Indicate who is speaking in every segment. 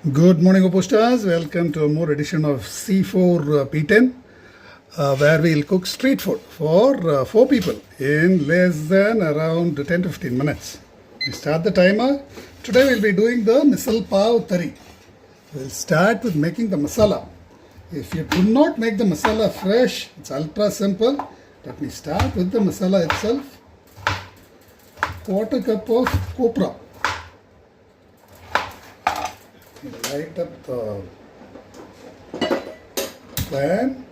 Speaker 1: Good morning, OPOS stars. Welcome to a more edition of C4P10, where we'll cook street food for 4 people in less than around 10 to 15 minutes. We start the timer. Today we'll be doing the Misal Pav Tarri. We'll start with making the masala. If you do not make the masala fresh, it's ultra simple. Let me start with the masala itself. Quarter cup of copra. Light up the pan.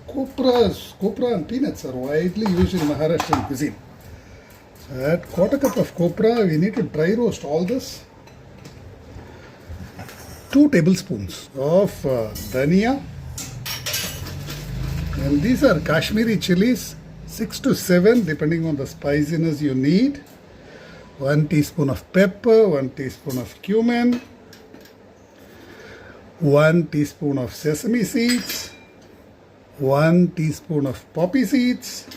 Speaker 1: Copra and peanuts are widely used in Maharashtrian cuisine. So add quarter cup of copra. We need to dry roast all this. 2 tablespoons of dhania. And these are Kashmiri chilies, 6 to 7 depending on the spiciness you need. 1 teaspoon of pepper, 1 teaspoon of cumin, 1 teaspoon of sesame seeds, 1 teaspoon of poppy seeds,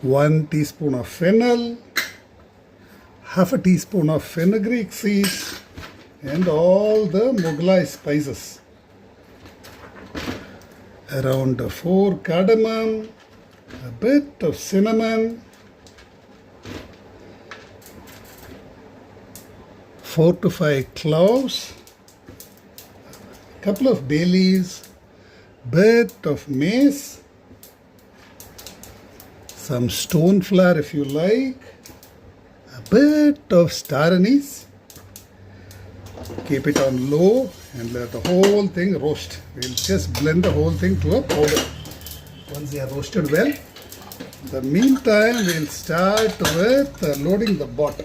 Speaker 1: 1 teaspoon of fennel, half a teaspoon of fenugreek seeds, and all the Mughlai spices. Around 4 cardamom, a bit of cinnamon, 4 to 5 cloves, a couple of bay leaves, bit of mace, some stone flour if you like, a bit of star anise. Keep it on low and let the whole thing roast. We'll just blend the whole thing to a powder. Once they are roasted well, in the meantime we'll start with loading the pot.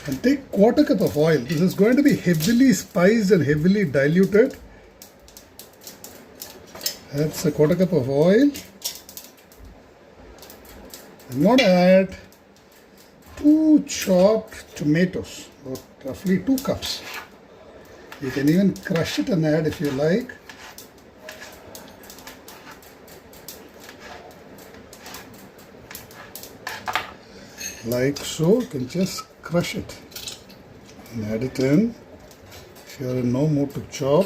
Speaker 1: And take quarter cup of oil. This is going to be heavily spiced and heavily diluted. That's a quarter cup of oil. I'm going to add 2 chopped tomatoes, or roughly 2 cups. You can even crush it and add if you like. Like so, you can just crush it and add it in. If you are in no mood to chop,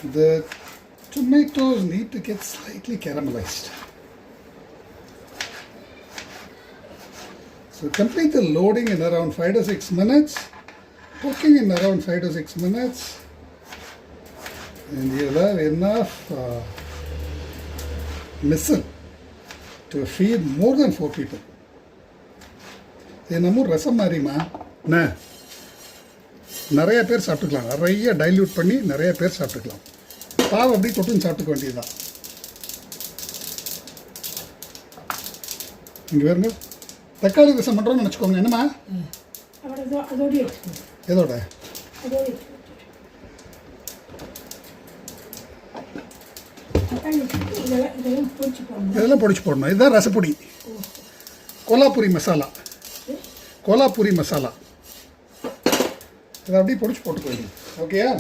Speaker 1: the tomatoes need to get slightly caramelized. So complete the loading in around 5 to 6 minutes, cooking in around 5 to 6 minutes, and you'll have enough Misal to feed more than 4 people. என்னமோ ரசம் மாதிரிமா நிறைய பேர் சாப்பிட்டுக்கலாம், நிறைய dilute பண்ணி நிறைய பேர் சாப்பிட்டுக்கலாம். பாவம் அப்படி தொட்டுன்னு சாப்பிட்டுக்க வேண்டியதுதான். இங்கே வேறுங்க தக்காளி ரசம் பண்ணுறோன்னு நினச்சிக்கோங்க. என்னம்மா எதோட இதெல்லாம் பொடிச்சு போடணும். இதுதான் ரசப்பொடி, கோலாப்பூரி மசாலா. கோலாப்பூரி மசாலா இதை அப்படியே பொடிச்சு போட்டுக்கோங்க. ஓகேயா?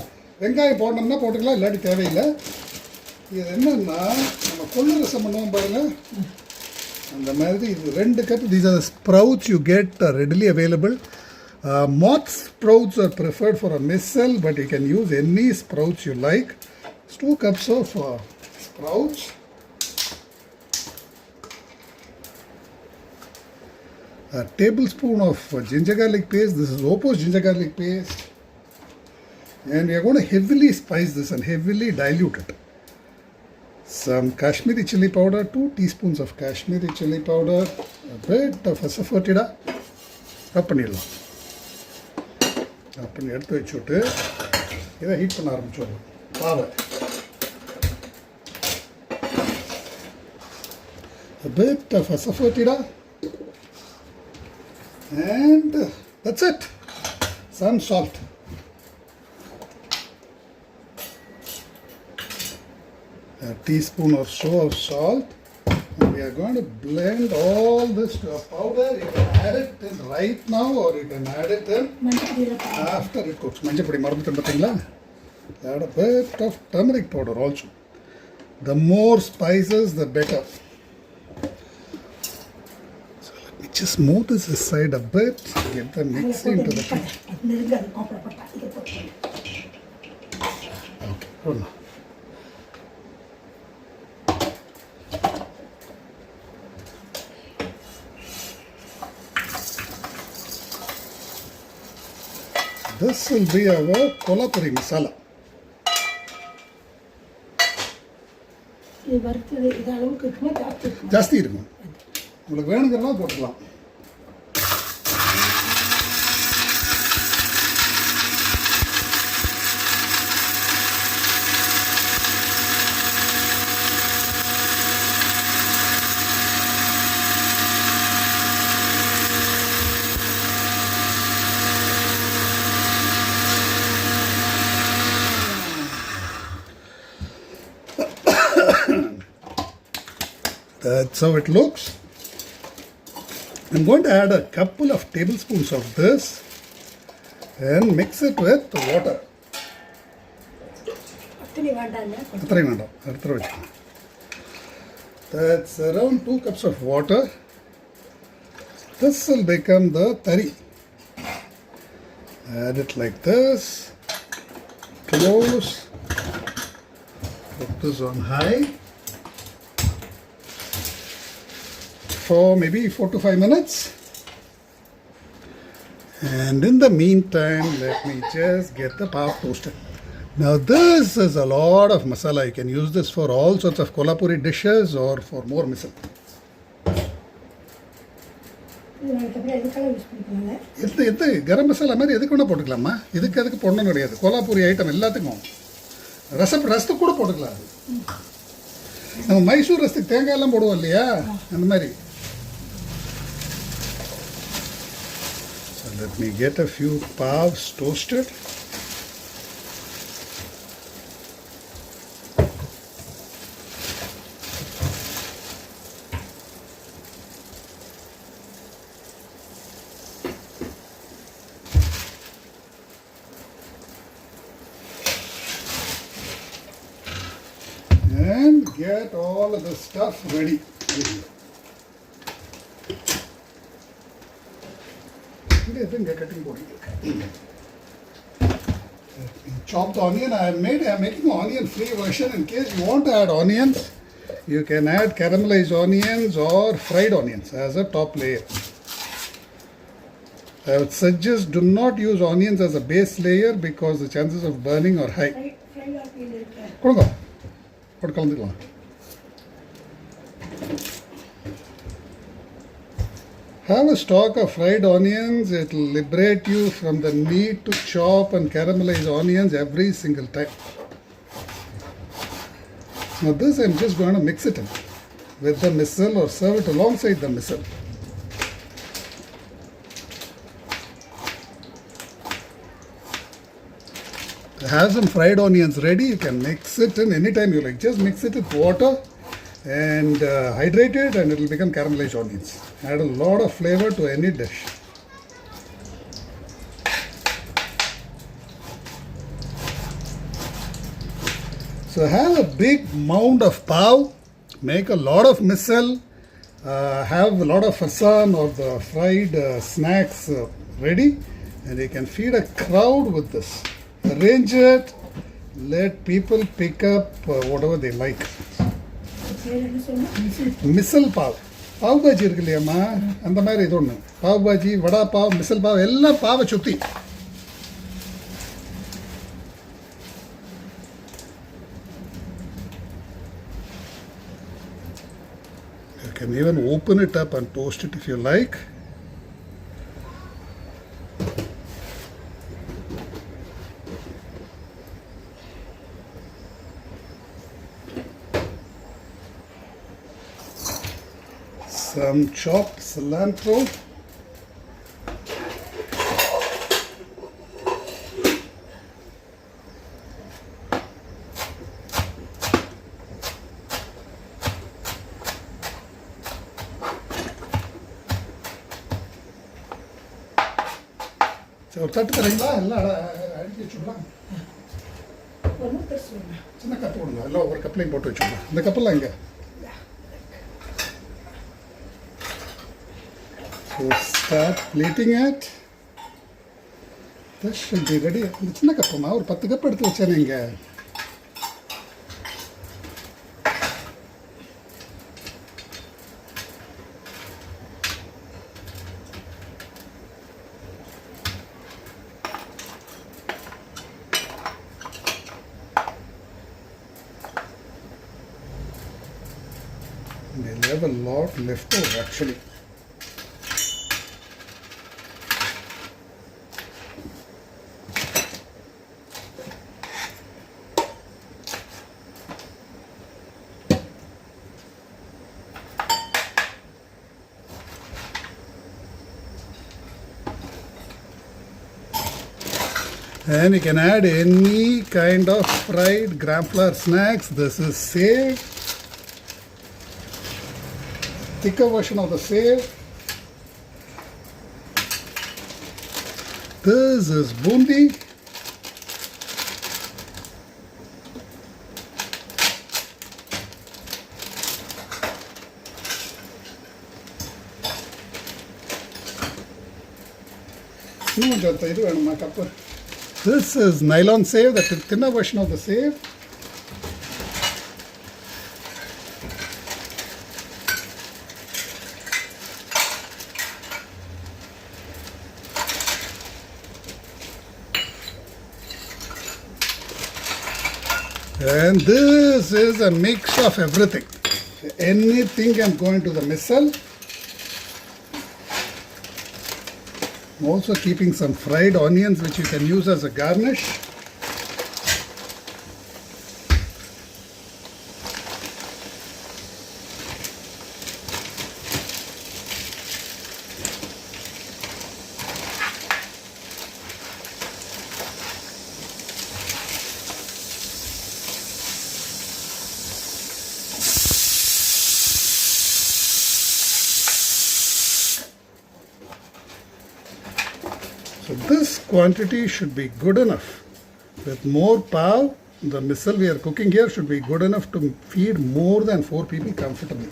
Speaker 1: வெங்காயம் போடணும்னா போட்டுக்கலாம், இல்லாட்டி தேவையில்லை. இது என்னன்னா நம்ம கொள்ளு ரசம் பண்ணுவோம் பாருங்கள், அந்த மாதிரி இது 2 cup. These are sprouts you get readily available. moth sprouts are preferred for a misal, but you can use any sprouts you like. It's 2 cups of sprouts. A tablespoon of ginger garlic paste. This is OPOS ginger garlic paste. And we are going to heavily spice this and heavily dilute it. Some Kashmiri chili powder, 2 teaspoons of Kashmiri chili powder, a bit of asafoetida. Up பண்ணிடலாம். அப்படி எடுத்து வச்சுட்டு இதை heat பண்ண ஆரம்பிச்சிடலாம். பாவை a bit of asafoetida, and that's it. Some salt. A teaspoon or so of salt. And we are going to blend all this to a powder. You can add it in right now or you can add it in after it cooks. Manjapudi marubuttan pathingala. Add a bit of turmeric powder also. The more spices, the better. So let me just move this aside a bit. Get the mixie into the pan. Okay, hold on. This will be our Kohlapuri masala. ஜாஸ்தி இருக்கும் உங்களுக்கு வேணுங்கிறதா போட்டுக்கலாம். That's how it looks. I'm going to add a couple of tablespoons of this and mix it with water. That's around 2 cups of water. This will become the Tarri. Add it like this. Close. Put this on high for maybe 4 to 5 minutes. And in the meantime, let me just get the pav toasted. Now this is a lot of masala. You can use this for all sorts of Kohlapuri dishes or for more misal. எது கரம் மசாலா மாதிரி எதுக்கு வேணால் போட்டுக்கலாமா? எதுக்கு போடணும்னு கிடையாது. கோலாப்பூரி item எல்லாத்துக்கும் ரசத்துக்கு கூட போட்டுக்கலாம். அது நம்ம மைசூர் ரசத்துக்கு தேங்காய் எல்லாம் போடுவோம் இல்லையா, அந்த மாதிரி. So let me get a few pavs toasted. And get all of the stuff ready. Chop the onion. I'm making an onion free version. In case you want to add onions, you can add caramelized onions or fried onions as a top layer. I would suggest do not use onions as a base layer because the chances of burning are high. Have a stock of fried onions. It will liberate you from the need to chop and caramelize onions every single time. Now this I'm just going to mix it in with the misal or serve it alongside the misal. Have some fried onions ready. You can mix it in anytime you like. Just mix it with water and hydrate it, and it will become caramelized onions. Add a lot of flavor to any dish. So have a big mound of pav, make a lot of misal, have a lot of fasan or the fried snacks ready, and you can feed a crowd with this. Arrange it, let people pick up whatever they like. Misal pav. Pav bhaji irukku illiyamma, andha mari idu onnu. Pav bhaji, vada pav, misal pav ella pav chutti. You can even open it up and toast it if you like. Some chopped cilantro. ஒரு தட்டு தரீங்களா? எல்லாம் அடிக்க வச்சுடலாம். சின்ன cup கொடுங்க, எல்லாம் ஒவ்வொரு கப்லையும் போட்டு வச்சுக்கோங்க. இந்த கப்பெல்லாம் எங்கே? So start plating it. This should be ready. இந்த சின்ன கப்புமா ஒரு 10 கப் எடுத்து வச்சேன் இங்கே. They'll have a lot left over actually. And you can add any kind of fried gram flour snacks. This is safe. Thicker version of the save. This is bundi. This is nylon save, the thinner version of the save. And this is a mix of everything. Anything can go into the Misal. I'm also keeping some fried onions which you can use as a garnish. So this quantity should be good enough. With more pav, the misal we are cooking here should be good enough to feed more than 4 people comfortably.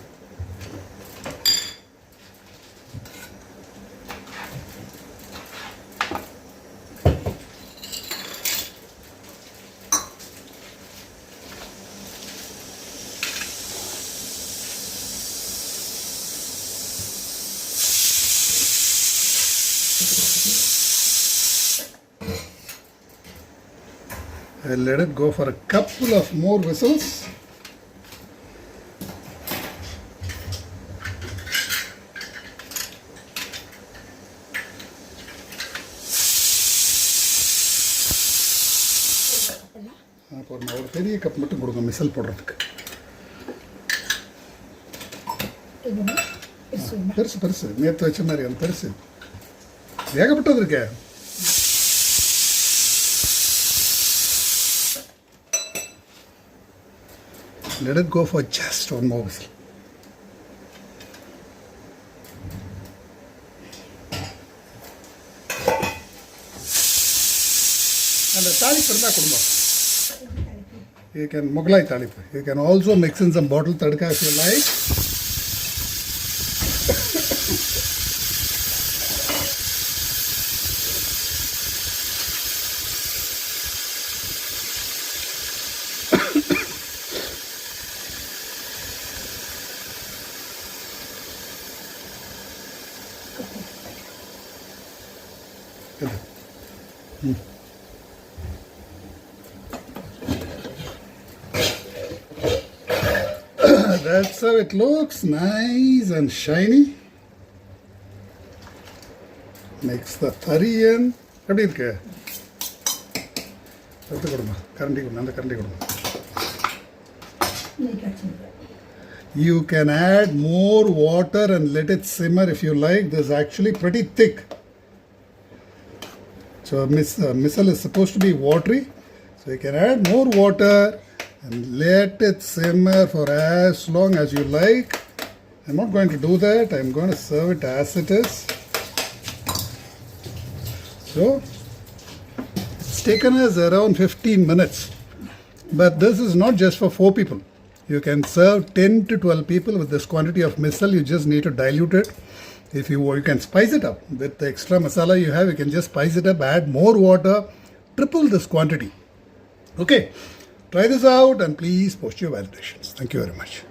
Speaker 1: I'll let it go for a couple of more whistles. ஒரு பெரிய cup மட்டும் கொடுங்க மிசல் போடுறதுக்கு. பெருசு பெருசு நேற்று வச்ச மாதிரி அந்த பெருசு ஏகப்பட்டது இருக்கே. Let it go for just one more whistle. And the talip irundha kuduma. You can Mughlai talip. You can also mix in some bottle tadka if you like. That's how it looks, nice and shiny. Mix the Tarri in. எப்படி இருக்கு? எடுத்து கொடுமா, கரண்டி கொடுங்க, அந்த கரண்டி கொடுங்க. You can add more water and let it simmer if you like. This is actually pretty thick. So misal is supposed to be watery. So you can add more water and let it simmer for as long as you like. I'm not going to do that. I'm going to serve it as it is. So it's taken us around 15 minutes But this is not just for 4 people. You can serve 10 to 12 people with this quantity of misal. You just need to dilute it. If you can spice it up with the extra masala you have, you can just spice it up, add more water, triple this quantity. Okay, try this out and please post your validations. Thank you very much.